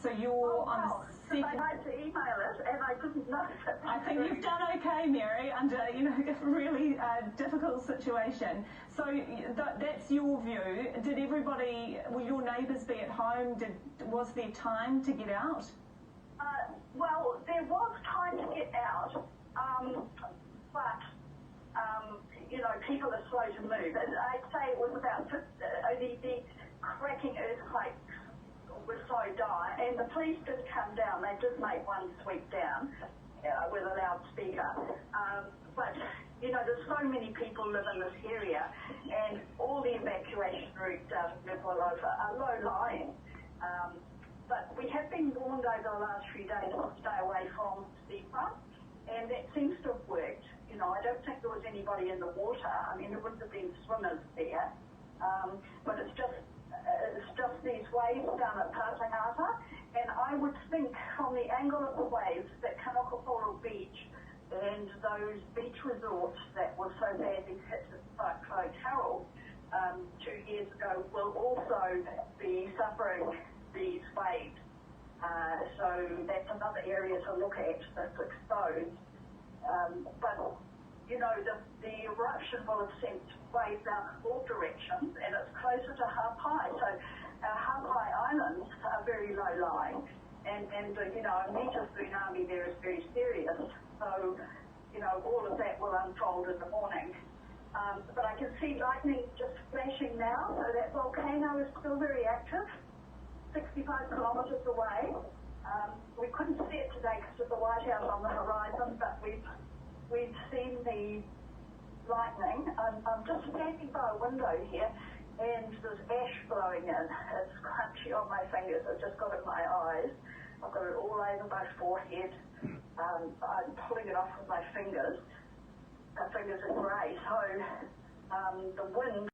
So you're on the second. I tried to email it and I couldn't know it. I think you've done okay, Mary, under a really difficult situation. So that's your view. Did everybody, will your neighbours be at home? Was there time to get out? Well, there was time to get out, but people are slow to move. And I'd say it was about only the cracking earthquake was so dire, and the police did come down. They did make one sweep down with a loudspeaker. But there's so many people live in this area, and all the evacuation routes out of Lotua are low-lying. But we have been warned over the last few days to stay away from seafront, and that seems to have worked. I don't think there was anybody in the water. I mean, there wouldn't have been swimmers there, but it's just these waves down at Puleanga, and I would think from the angle of the waves that Kanokohoro Beach and those beach resorts that were so badly hit at Cyclone Harold 2 years ago will also be suffering these waves. So that's another area to look at that's exposed. But the eruption will have sent waves down in all directions, and it's closer to hake. So our hake islands are very low-lying, and a metre tsunami there is very serious. So, all of that will unfold in the morning. But I can see lightning just flashing now, so that volcano is still very active, 65 kilometres away. We couldn't see it today because of the whiteout on the horizon, but we've seen the lightning. I'm just standing by a window here, and there's ash blowing in. It's crunchy on my fingers. I've just got it in my eyes. I've got it all over my forehead. I'm pulling it off with my fingers. My fingers are grey, so the wind